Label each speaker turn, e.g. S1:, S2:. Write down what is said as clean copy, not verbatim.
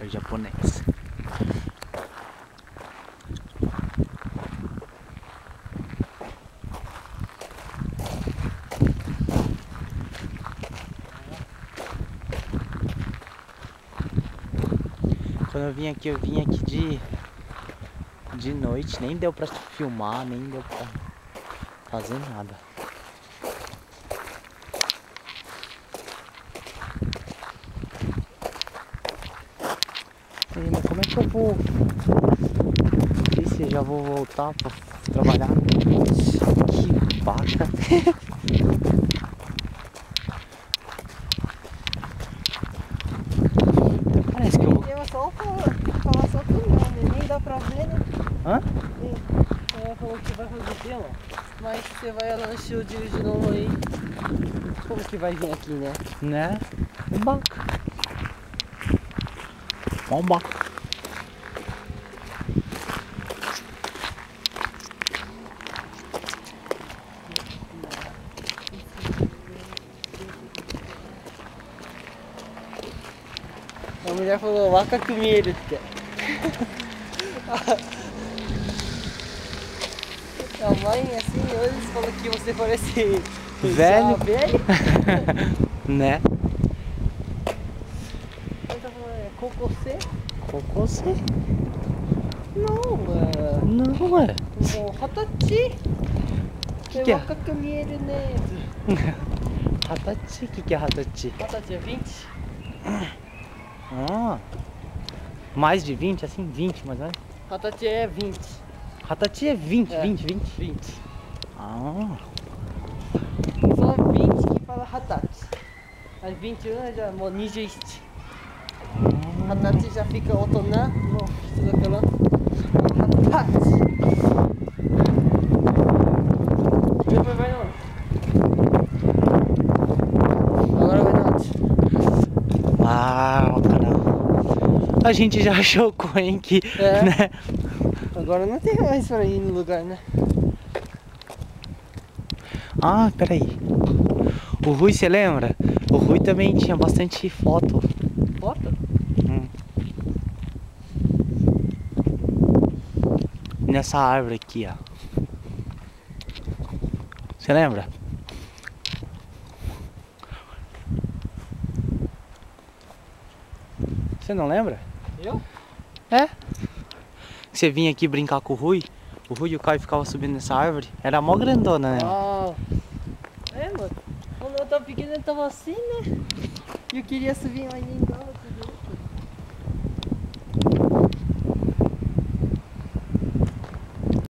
S1: É o japonês. Quando eu vim aqui de noite, nem deu pra filmar, nem deu pra fazer nada. Mas como é que eu vou? Não sei se eu já vou voltar pra trabalhar. Que vaca. Parece que eu vou.
S2: Eu só falar só com o nome, nem dá pra ver, né?
S1: Hã?
S2: Ela falou que vai fazer tema, mas você vai lá no estúdio de novo aí. Como que vai vir aqui, né?
S1: Né? Vaca. Bomba.
S2: A mulher falou, vaca comigo. A mãe, assim, hoje falou que você parece
S1: Velho.
S2: velho.
S1: Né?
S2: Ela tá falando, é cococê?
S1: Cocôzê?
S2: Não,
S1: Não é.
S2: Hatachi.
S1: Que é?
S2: Vaca comigo, né?
S1: Hatachi? O que é Hatachi?
S2: Hatachi é 20?
S1: Ah, mais de 20, assim? 20, mais ou menos?
S2: Hatachi é 20.
S1: Hatachi é 20,
S2: É.
S1: 20.
S2: 20.
S1: Ah,
S2: Só 20 que fala Hatachi. Mas 21 já é Nijiste. Hatachi já fica otona no人だからHatachi. Depois vai onde? Agora vai onde?
S1: uau, caramba. A gente já achou o Coen aqui,
S2: É.
S1: né?
S2: Agora não tem mais pra ir no lugar, né?
S1: Ah, peraí. O Rui, você lembra? O Rui também tinha bastante foto.
S2: Foto?
S1: Nessa árvore aqui, ó. Você lembra? Você não lembra?
S2: Eu?
S1: É? Você vinha aqui brincar com o Rui e o Caio ficava subindo nessa árvore. Era mó grandona, né?
S2: Ah. É, mano. Quando eu tava pequeno eu tava assim, né? E eu queria subir, mas nem dava.